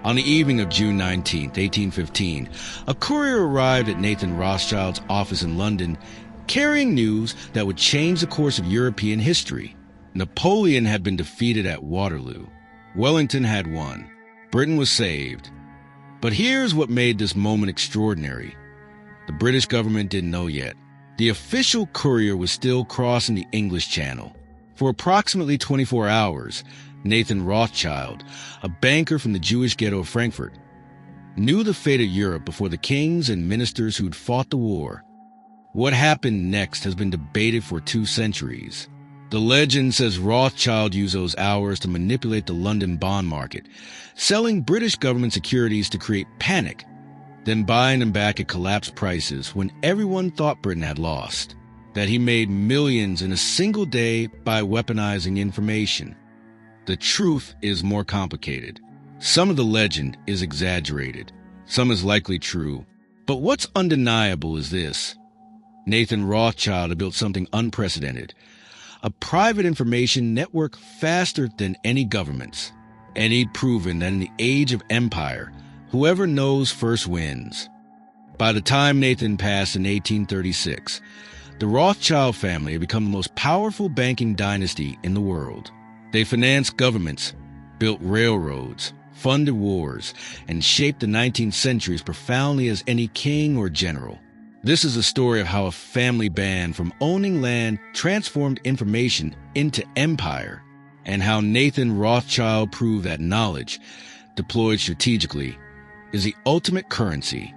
On the evening of June 19, 1815, a courier arrived at Nathan Rothschild's office in London, carrying news that would change the course of European history. Napoleon had been defeated at Waterloo. Wellington had won. Britain was saved. But here's what made this moment extraordinary. The British government didn't know yet. The official courier was still crossing the English Channel. For approximately 24 hours, Nathan Rothschild, a banker from the Jewish ghetto of Frankfurt, knew the fate of Europe before the kings and ministers who'd fought the war. What happened next has been debated for 2 centuries. The legend says Rothschild used those hours to manipulate the London bond market, selling British government securities to create panic, then buying them back at collapsed prices when everyone thought Britain had lost. That he made millions in a single day by weaponizing information. The truth is more complicated. Some of the legend is exaggerated. Some is likely true. But what's undeniable is this. Nathan Rothschild had built something unprecedented. A private information network faster than any government's. And he'd proven that in the age of empire, whoever knows first wins. By the time Nathan passed in 1836, the Rothschild family had become the most powerful banking dynasty in the world. They financed governments, built railroads, funded wars, and shaped the 19th century as profoundly as any king or general. This is a story of how a family band from owning land transformed information into empire, and how Nathan Rothschild proved that knowledge, deployed strategically, is the ultimate currency.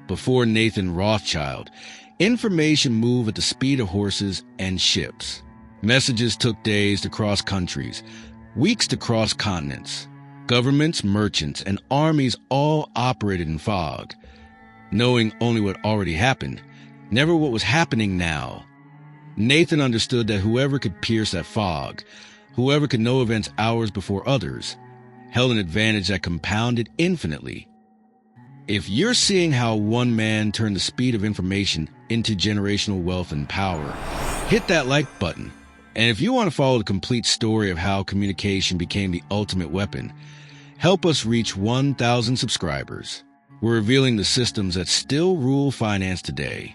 Before Nathan Rothschild, information moved at the speed of horses and ships. Messages took days to cross countries, weeks to cross continents. Governments, merchants, and armies all operated in fog, knowing only what already happened, never what was happening now. Nathan understood that whoever could pierce that fog, whoever could know events hours before others, held an advantage that compounded infinitely. If you're seeing how one man turned the speed of information into generational wealth and power, hit that like button. And if you want to follow the complete story of how communication became the ultimate weapon, help us reach 1,000 subscribers. We're revealing the systems that still rule finance today.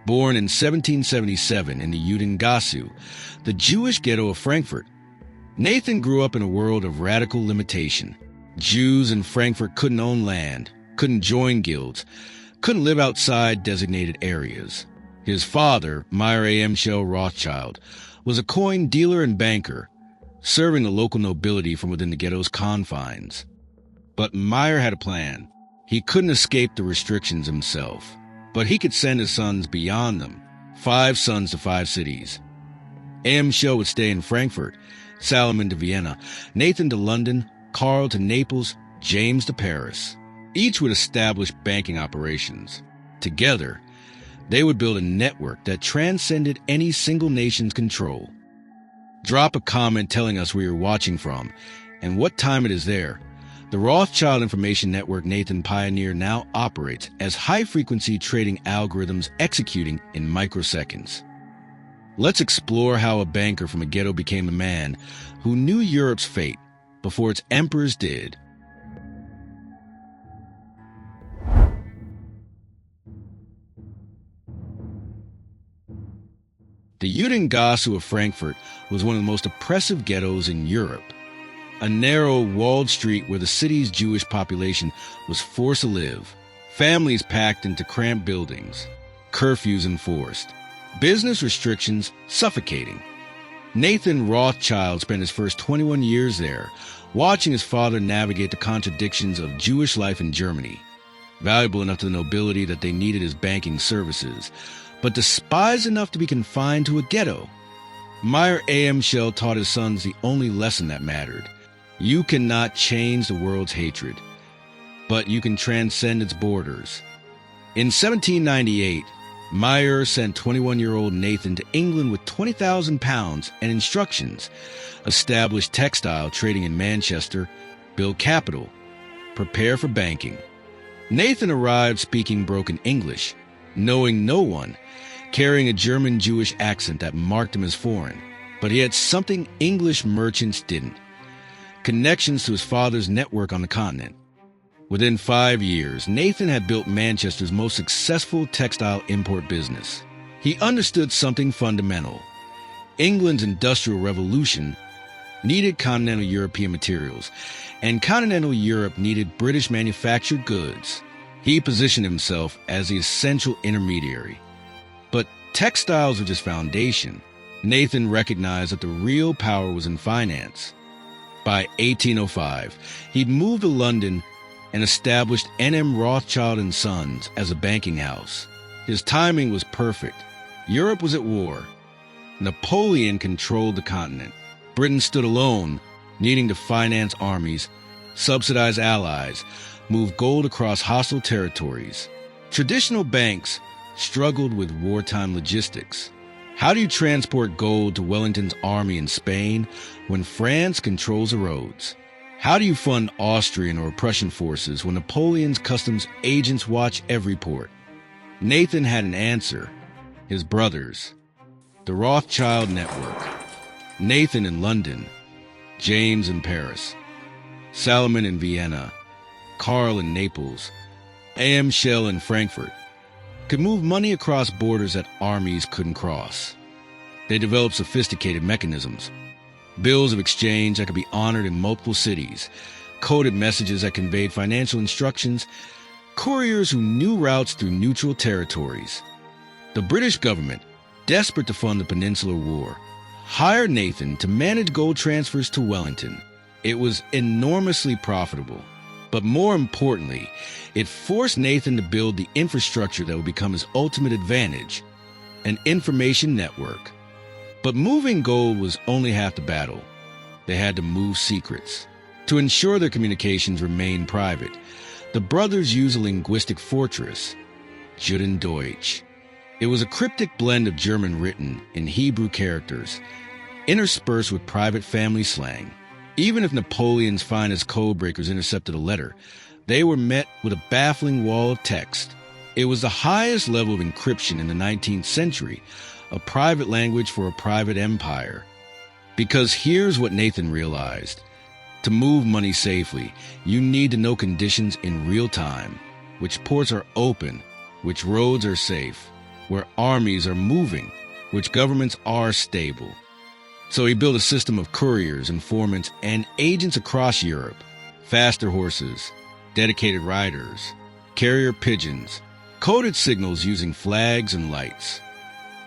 Born in 1777 in the Judengasse, the Jewish ghetto of Frankfurt, Nathan grew up in a world of radical limitation. Jews in Frankfurt couldn't own land, couldn't join guilds, couldn't live outside designated areas. His father, Meyer A.M. Shell Rothschild, was a coin dealer and banker, serving the local nobility from within the ghetto's confines. But Meyer had a plan. He couldn't escape the restrictions himself, but he could send his sons beyond them, 5 sons to 5 cities. A.M. Shell would stay in Frankfurt, Salomon to Vienna, Nathan to London, Carl to Naples, James to Paris. Each would establish banking operations. Together, they would build a network that transcended any single nation's control. Drop a comment telling us where you're watching from and what time it is there. The Rothschild Information Network Nathan pioneered now operates as high-frequency trading algorithms executing in microseconds. Let's explore how a banker from a ghetto became a man who knew Europe's fate before its emperors did. The Judengasse of Frankfurt was one of the most oppressive ghettos in Europe. A narrow, walled street where the city's Jewish population was forced to live. Families packed into cramped buildings. Curfews enforced. Business restrictions suffocating. Nathan Rothschild spent his first 21 years there, watching his father navigate the contradictions of Jewish life in Germany. Valuable enough to the nobility that they needed his banking services, but despised enough to be confined to a ghetto. Meyer A.M. Shell taught his sons the only lesson that mattered. You cannot change the world's hatred. but you can transcend its borders. In 1798, Meyer sent 21-year-old Nathan to England with £20,000 and instructions: establish textile trading in Manchester, build capital, prepare for banking. Nathan arrived speaking broken English, knowing no one, carrying a German Jewish accent that marked him as foreign. But he had something English merchants didn't: connections to his father's network on the continent. Within 5 years, Nathan had built Manchester's most successful textile import business. He understood something fundamental. England's Industrial Revolution needed continental European materials, and continental Europe needed British manufactured goods. He positioned himself as the essential intermediary. But textiles were just foundation. Nathan recognized that the real power was in finance. By 1805, he'd moved to London and established N.M. Rothschild and Sons as a banking house. His timing was perfect. Europe was at war. Napoleon controlled the continent. Britain stood alone, needing to finance armies, subsidize allies, move gold across hostile territories. Traditional banks struggled with wartime logistics. How do you transport gold to Wellington's army in Spain when France controls the roads? How do you fund Austrian or Prussian forces when Napoleon's customs agents watch every port? Nathan had an answer: his brothers. The Rothschild network. Nathan in London, James in Paris, Salomon in Vienna, Karl in Naples, A.M. Schell in Frankfurt could move money across borders that armies couldn't cross. They developed sophisticated mechanisms: bills of exchange that could be honored in multiple cities, coded messages that conveyed financial instructions, couriers who knew routes through neutral territories. The British government, desperate to fund the Peninsular War, hired Nathan to manage gold transfers to Wellington. It was enormously profitable. But more importantly, it forced Nathan to build the infrastructure that would become his ultimate advantage: an information network. But moving gold was only half the battle. They had to move secrets. To ensure their communications remained private, the brothers used a linguistic fortress, Judendeutsch. It was a cryptic blend of German written in Hebrew characters, interspersed with private family slang. Even if Napoleon's finest codebreakers intercepted a letter, they were met with a baffling wall of text. It was the highest level of encryption in the 19th century, a private language for a private empire. Because here's what Nathan realized: to move money safely, you need to know conditions in real time: which ports are open, which roads are safe, where armies are moving, which governments are stable. So he built a system of couriers, informants, and agents across Europe: faster horses, dedicated riders, carrier pigeons, coded signals using flags and lights.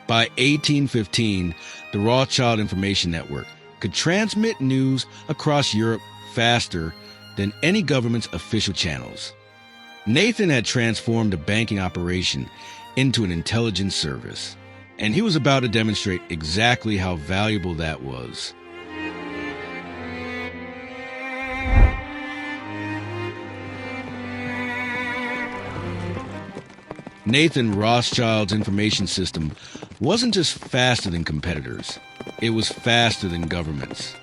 By 1815, the Rothschild Information Network could transmit news across Europe faster than any government's official channels. Nathan had transformed a banking operation into an intelligence service, and he was about to demonstrate exactly how valuable that was. Nathan Rothschild's information system wasn't just faster than competitors, it was faster than governments.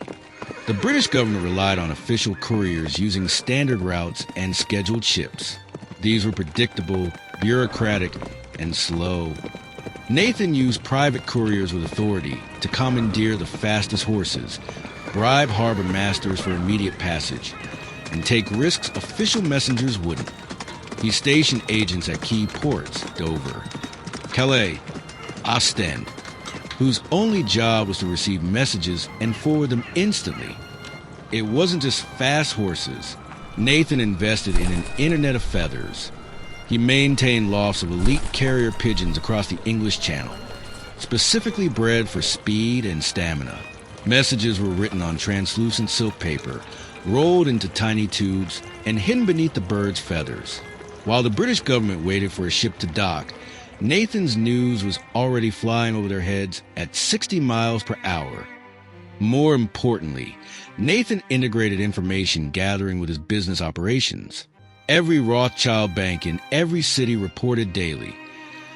The British government relied on official couriers using standard routes and scheduled ships. These were predictable, bureaucratic, and slow. Nathan used private couriers with authority to commandeer the fastest horses, bribe harbor masters for immediate passage, and take risks official messengers wouldn't. He stationed agents at key ports: Dover, Calais, Ostend, whose only job was to receive messages and forward them instantly. It wasn't just fast horses. Nathan invested in an internet of feathers. He maintained lofts of elite carrier pigeons across the English Channel, specifically bred for speed and stamina. Messages were written on translucent silk paper, rolled into tiny tubes, and hidden beneath the birds' feathers. While the British government waited for a ship to dock, Nathan's news was already flying over their heads at 60 miles per hour. More importantly, Nathan integrated information gathering with his business operations. Every Rothschild bank in every city reported daily.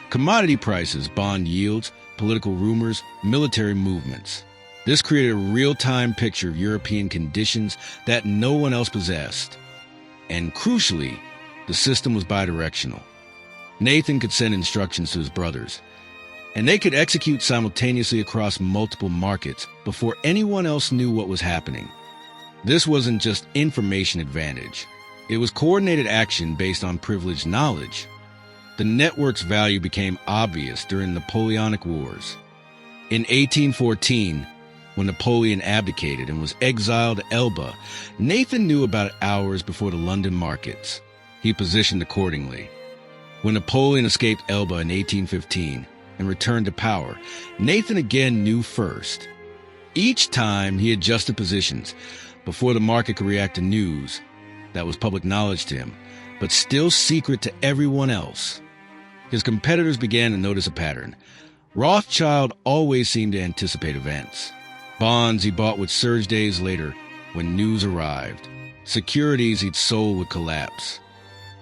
Commodity prices, bond yields, political rumors, military movements. This created a real-time picture of European conditions that no one else possessed. And crucially, the system was bidirectional. Nathan could send instructions to his brothers, and they could execute simultaneously across multiple markets before anyone else knew what was happening. This wasn't just information advantage. It was coordinated action based on privileged knowledge. The network's value became obvious during the Napoleonic Wars. In 1814, when Napoleon abdicated and was exiled to Elba, Nathan knew about it hours before the London markets. He positioned accordingly. When Napoleon escaped Elba in 1815 and returned to power, Nathan again knew first. Each time he adjusted positions before the market could react to news that was public knowledge to him, but still secret to everyone else. His competitors began to notice a pattern. Rothschild always seemed to anticipate events. Bonds he bought would surge days later when news arrived. Securities he'd sold would collapse.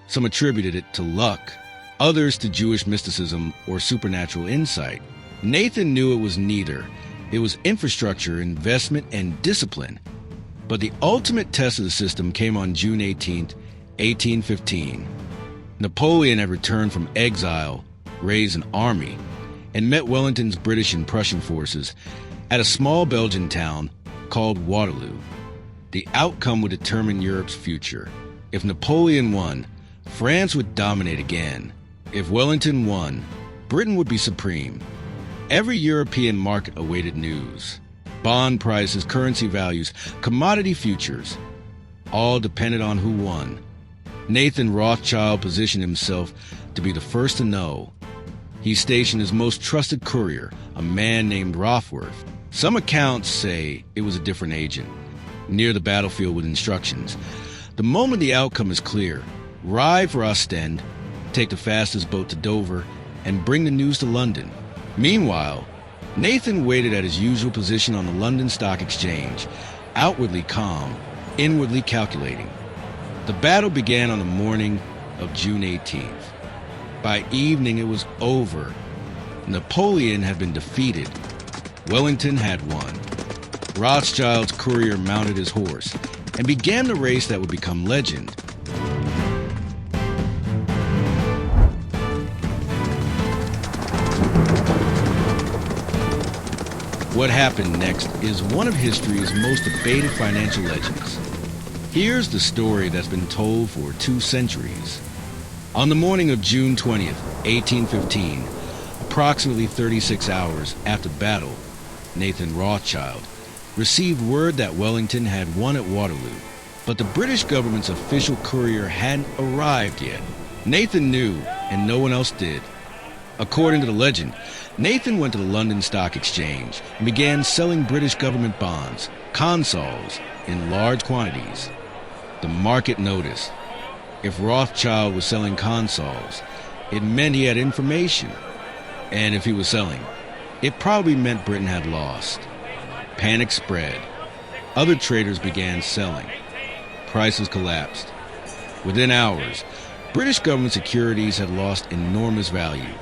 Some attributed it to luck, others to Jewish mysticism or supernatural insight. Nathan knew it was neither. It was infrastructure, investment, and discipline. But the ultimate test of the system came on June 18, 1815. Napoleon had returned from exile, raised an army, and met Wellington's British and Prussian forces at a small Belgian town called Waterloo. The outcome would determine Europe's future. If Napoleon won, France would dominate again. If Wellington won, Britain would be supreme. Every European market awaited news. Bond prices, currency values, commodity futures, all depended on who won. Nathan Rothschild positioned himself to be the first to know. He stationed his most trusted courier, a man named Rothschild. Some accounts say it was a different agent, near the battlefield with instructions. The moment the outcome is clear, ride for Ostend, take the fastest boat to Dover, and bring the news to London. Meanwhile, Nathan waited at his usual position on the London Stock Exchange, outwardly calm, inwardly calculating. The battle began on the morning of June 18th. By evening, it was over. Napoleon had been defeated. Wellington had won. Rothschild's courier mounted his horse and began the race that would become legend. What happened next is one of history's most debated financial legends. Here's the story that's been told for 2 centuries. On the morning of June 20th, 1815, approximately 36 hours after battle, Nathan Rothschild received word that Wellington had won at Waterloo, but the British government's official courier hadn't arrived yet. Nathan knew, and no one else did. According to the legend, Nathan went to the London Stock Exchange and began selling British government bonds, consols, in large quantities. The market noticed. If Rothschild was selling consols, it meant he had information. And if he was selling, it probably meant Britain had lost. Panic spread. Other traders began selling. Prices collapsed. Within hours, British government securities had lost enormous value.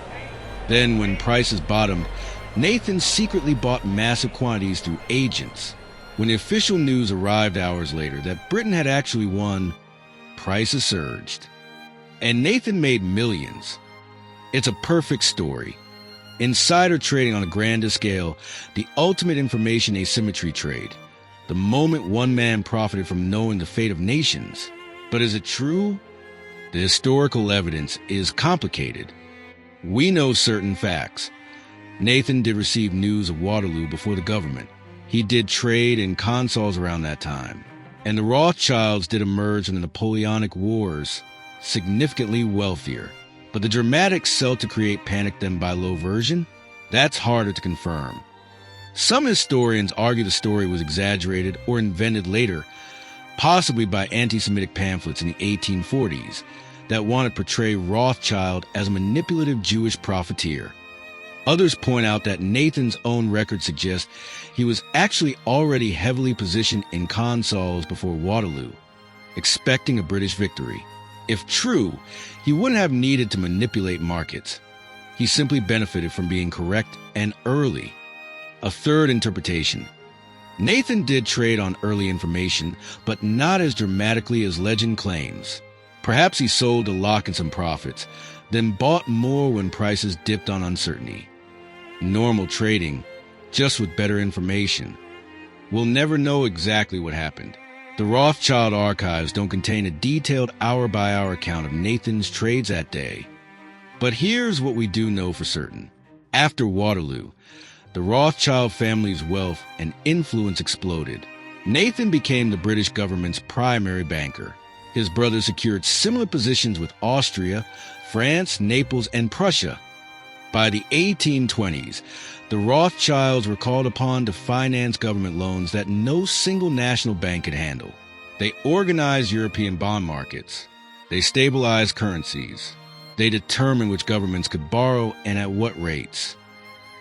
Then, when prices bottomed, Nathan secretly bought massive quantities through agents. When the official news arrived hours later that Britain had actually won, prices surged. And Nathan made millions. It's a perfect story. Insider trading on a grander scale, the ultimate information asymmetry trade. The moment one man profited from knowing the fate of nations. But is it true? The historical evidence is complicated. We know certain facts. Nathan did receive news of Waterloo before the government. He did trade in consols around that time. And the Rothschilds did emerge in the Napoleonic Wars, significantly wealthier. But the dramatics sell to create panic then buy low version? That's harder to confirm. Some historians argue the story was exaggerated or invented later, possibly by anti-Semitic pamphlets in the 1840s that wanted to portray Rothschild as a manipulative Jewish profiteer. Others point out that Nathan's own record suggests he was actually already heavily positioned in consols before Waterloo, expecting a British victory. If true, he wouldn't have needed to manipulate markets. He simply benefited from being correct and early. A third interpretation. Nathan did trade on early information, but not as dramatically as legend claims. Perhaps he sold to lock in some profits, then bought more when prices dipped on uncertainty. Normal trading, just with better information. We'll never know exactly what happened. The Rothschild archives don't contain a detailed hour-by-hour account of Nathan's trades that day. But here's what we do know for certain. After Waterloo, the Rothschild family's wealth and influence exploded. Nathan became the British government's primary banker. His brothers secured similar positions with Austria, France, Naples, and Prussia. By the 1820s, the Rothschilds were called upon to finance government loans that no single national bank could handle. They organized European bond markets. They stabilized currencies. They determined which governments could borrow and at what rates.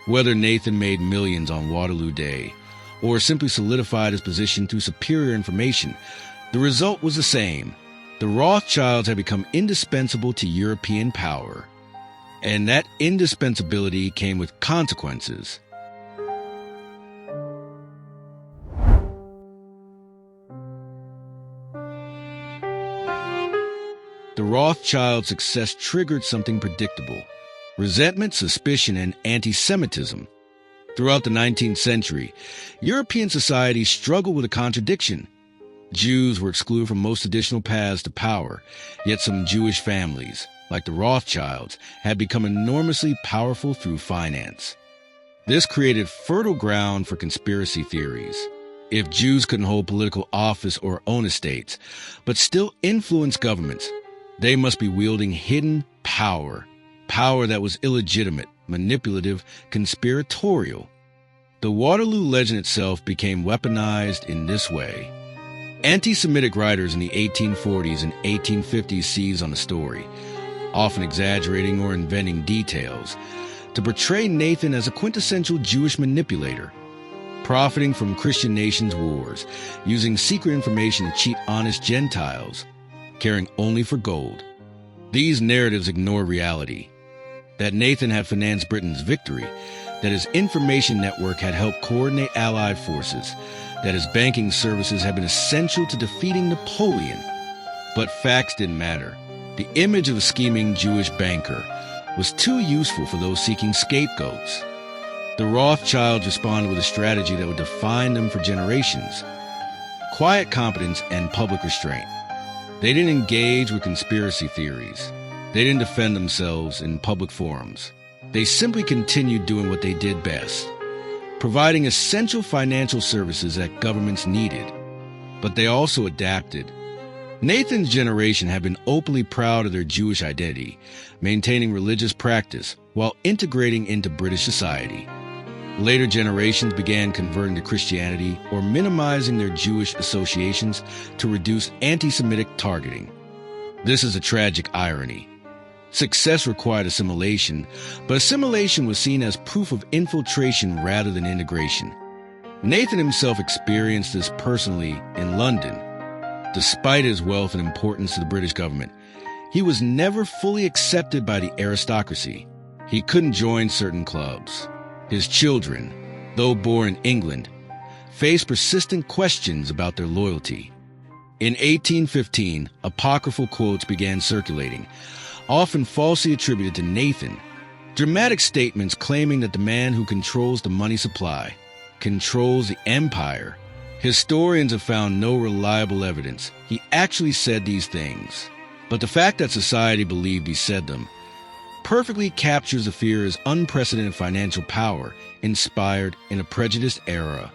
Whether Nathan made millions on Waterloo Day or simply solidified his position through superior information, the result was the same. The Rothschilds had become indispensable to European power. And that indispensability came with consequences. The Rothschild success triggered something predictable: resentment, suspicion, and anti-Semitism. Throughout the 19th century, European society struggled with a contradiction. Jews were excluded from most traditional paths to power, yet some Jewish families, like the Rothschilds, had become enormously powerful through finance. This created fertile ground for conspiracy theories. If Jews couldn't hold political office or own estates, but still influence governments, they must be wielding hidden power that was illegitimate, manipulative, conspiratorial. The Waterloo legend itself became weaponized in this way. Anti-Semitic writers in the 1840s and 1850s seized on the story, often exaggerating or inventing details, to portray Nathan as a quintessential Jewish manipulator, profiting from Christian nations' wars, using secret information to cheat honest Gentiles, caring only for gold. These narratives ignore reality: that Nathan had financed Britain's victory, that his information network had helped coordinate Allied forces, that his banking services had been essential to defeating Napoleon. But facts didn't matter. The image of a scheming Jewish banker was too useful for those seeking scapegoats. The Rothschilds responded with a strategy that would define them for generations: quiet competence and public restraint. They didn't engage with conspiracy theories. They didn't defend themselves in public forums. They simply continued doing what they did best: providing essential financial services that governments needed. But they also adapted. Nathan's generation had been openly proud of their Jewish identity, maintaining religious practice while integrating into British society. Later generations began converting to Christianity or minimizing their Jewish associations to reduce anti-Semitic targeting. This is a tragic irony. Success required assimilation, but assimilation was seen as proof of infiltration rather than integration. Nathan himself experienced this personally in London. Despite his wealth and importance to the British government, he was never fully accepted by the aristocracy. He couldn't join certain clubs. His children, though born in England, faced persistent questions about their loyalty. In 1815, apocryphal quotes began circulating, often falsely attributed to Nathan. Dramatic statements claiming that the man who controls the money supply controls the empire. Historians have found no reliable evidence he actually said these things, but the fact that society believed he said them perfectly captures the fear his unprecedented financial power inspired in a prejudiced era.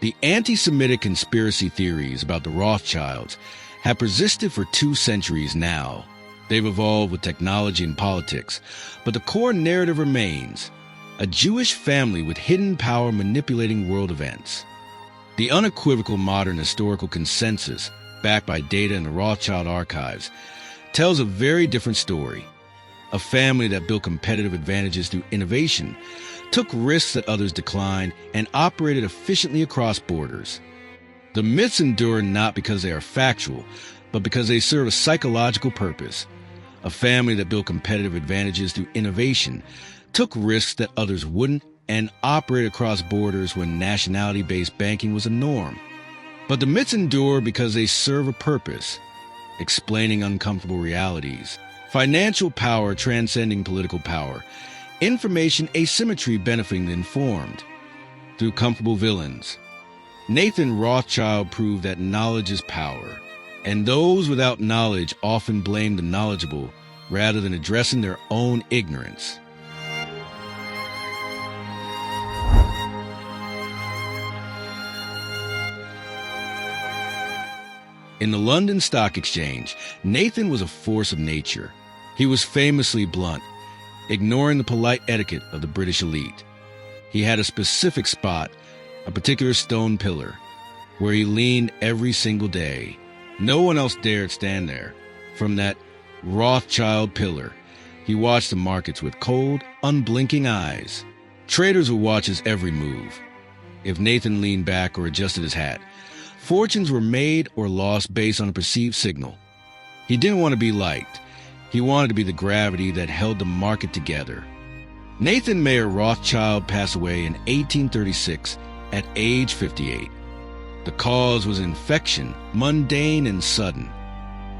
The anti-Semitic conspiracy theories about the Rothschilds have persisted for 2 centuries now. They've evolved with technology and politics, but the core narrative remains: a Jewish family with hidden power manipulating world events. The unequivocal modern historical consensus, backed by data in the Rothschild archives, tells a very different story. A family that built competitive advantages through innovation, took risks that others declined, and operated efficiently across borders. The myths endure not because they are factual, but because they serve a psychological purpose. A family that built competitive advantages through innovation, took risks that others wouldn't, and operated across borders when nationality-based banking was a norm. But the myths endure because they serve a purpose, explaining uncomfortable realities, financial power transcending political power, information asymmetry benefiting the informed, through comfortable villains. Nathan Rothschild proved that knowledge is power, and those without knowledge often blame the knowledgeable rather than addressing their own ignorance. In the London Stock Exchange, Nathan was a force of nature. He was famously blunt, ignoring the polite etiquette of the British elite. He had a specific spot, a particular stone pillar, where he leaned every single day. No one else dared stand there. From that Rothschild pillar, he watched the markets with cold, unblinking eyes. Traders would watch his every move. If Nathan leaned back or adjusted his hat, fortunes were made or lost based on a perceived signal. He didn't want to be liked. He wanted to be the gravity that held the market together. Nathan Mayer Rothschild passed away in 1836 at age 58. The cause was infection, mundane and sudden.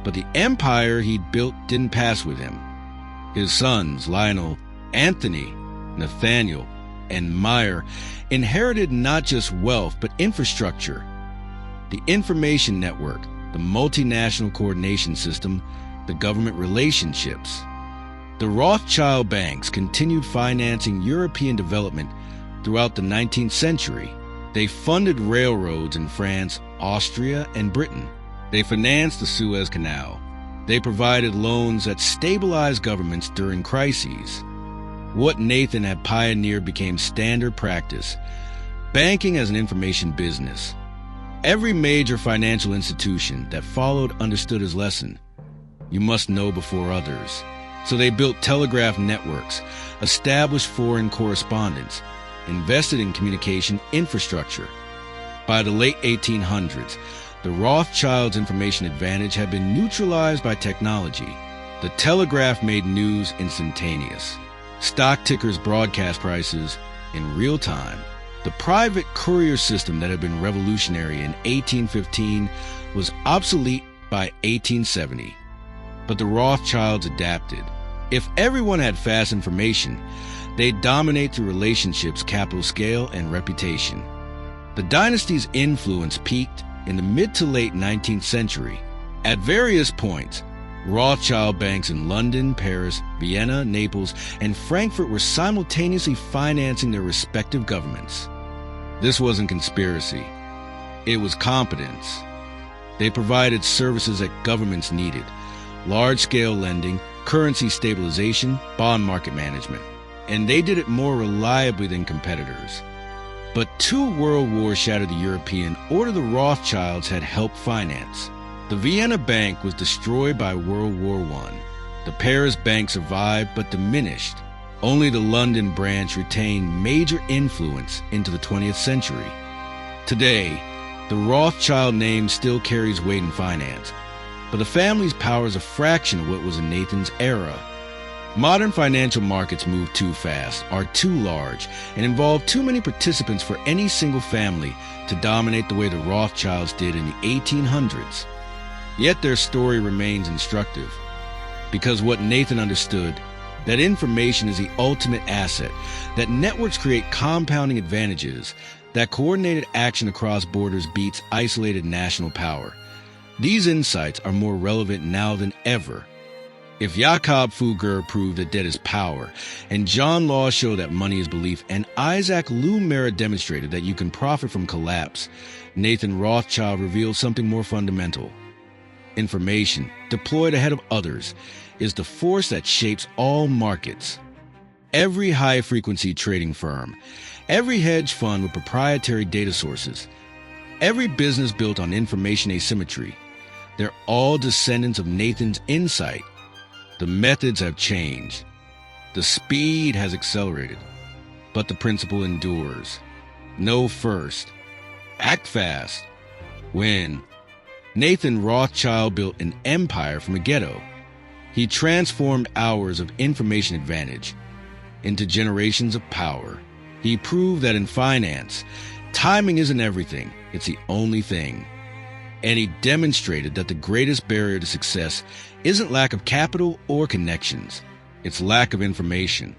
But the empire he'd built didn't pass with him. His sons, Lionel, Anthony, Nathaniel, and Meyer, inherited not just wealth but infrastructure. The information network, the multinational coordination system, the government relationships. The Rothschild banks continued financing European development throughout the 19th century. They funded railroads in France, Austria, and Britain. They financed the Suez Canal. They provided loans that stabilized governments during crises. What Nathan had pioneered became standard practice. Banking as an information business. Every major financial institution that followed understood his lesson. You must know before others. So they built telegraph networks, established foreign correspondence, invested in communication infrastructure. By the late 1800s, the Rothschilds' information advantage had been neutralized by technology. The telegraph made news instantaneous. Stock tickers broadcast prices in real time. The private courier system that had been revolutionary in 1815 was obsolete by 1870. But the Rothschilds adapted. If everyone had fast information, they'd dominate through relationships, capital scale, and reputation. The dynasty's influence peaked in the mid to late 19th century. At various points, Rothschild banks in London, Paris, Vienna, Naples, and Frankfurt were simultaneously financing their respective governments. This wasn't conspiracy. It was competence. They provided services that governments needed: large-scale lending, currency stabilization, bond market management. And they did it more reliably than competitors. But 2 world wars shattered the European order the Rothschilds had helped finance. The Vienna Bank was destroyed by World War I. The Paris Bank survived but diminished. Only the London branch retained major influence into the 20th century. Today, the Rothschild name still carries weight in finance, but the family's power is a fraction of what was in Nathan's era. Modern financial markets move too fast, are too large, and involve too many participants for any single family to dominate the way the Rothschilds did in the 1800s. Yet their story remains instructive, because what Nathan understood, that information is the ultimate asset, that networks create compounding advantages, that coordinated action across borders beats isolated national power. These insights are more relevant now than ever. If Jakob Fugger proved that debt is power, and John Law showed that money is belief, and Isaac Lumera demonstrated that you can profit from collapse, Nathan Rothschild revealed something more fundamental. Information, deployed ahead of others, is the force that shapes all markets. Every high-frequency trading firm, every hedge fund with proprietary data sources, every business built on information asymmetry, they're all descendants of Nathan's insight. The methods have changed. The speed has accelerated. But the principle endures. Know first. Act fast. Win. Nathan Rothschild built an empire from a ghetto. He transformed hours of information advantage into generations of power. He proved that in finance, timing isn't everything, it's the only thing. And he demonstrated that the greatest barrier to success isn't lack of capital or connections, it's lack of information.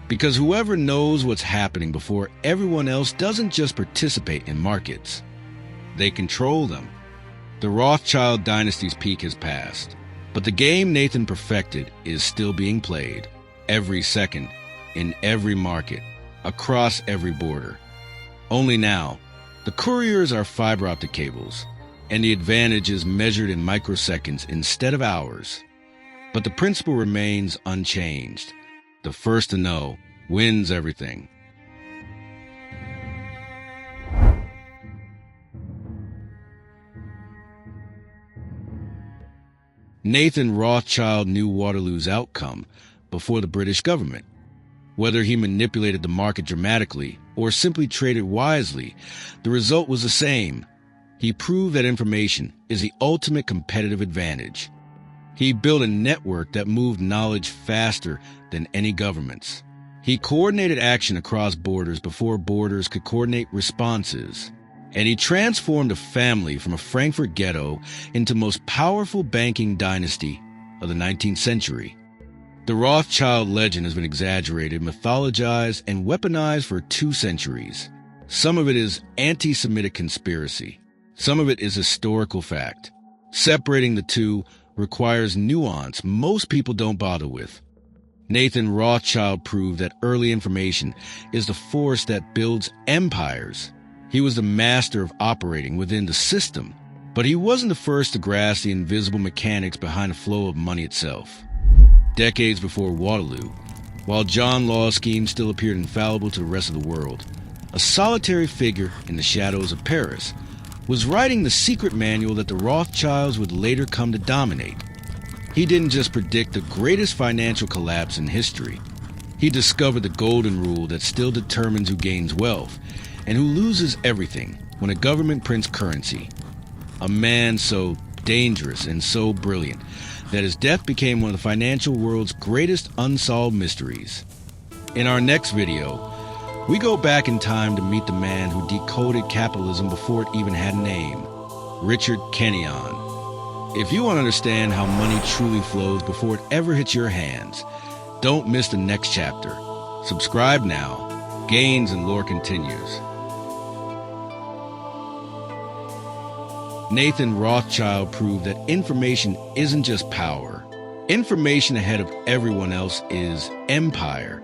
Because whoever knows what's happening before everyone else doesn't just participate in markets, they control them. The Rothschild dynasty's peak has passed, but the game Nathan perfected is still being played every second, in every market, across every border. Only now, the couriers are fiber optic cables, and the advantage is measured in microseconds instead of hours. But the principle remains unchanged. The first to know wins everything. Nathan Rothschild knew Waterloo's outcome before the British government. Whether he manipulated the market dramatically or simply traded wisely, the result was the same. He proved that information is the ultimate competitive advantage. He built a network that moved knowledge faster than any governments. He coordinated action across borders before borders could coordinate responses. And he transformed a family from a Frankfurt ghetto into the most powerful banking dynasty of the 19th century. The Rothschild legend has been exaggerated, mythologized, and weaponized for 2 centuries. Some of it is antisemitic conspiracy. Some of it is historical fact. Separating the two requires nuance most people don't bother with. Nathan Rothschild proved that early information is the force that builds empires. He was the master of operating within the system, but he wasn't the first to grasp the invisible mechanics behind the flow of money itself. Decades before Waterloo, while John Law's scheme still appeared infallible to the rest of the world, a solitary figure in the shadows of Paris was writing the secret manual that the Rothschilds would later come to dominate. He didn't just predict the greatest financial collapse in history. He discovered the golden rule that still determines who gains wealth and who loses everything when a government prints currency. A man so dangerous and so brilliant that his death became one of the financial world's greatest unsolved mysteries. In our next video, we go back in time to meet the man who decoded capitalism before it even had a name, Richard Kenyon. If you want to understand how money truly flows before it ever hits your hands, don't miss the next chapter. Subscribe now. Gains and lore continues. Nathan Rothschild proved that information isn't just power. Information ahead of everyone else is empire.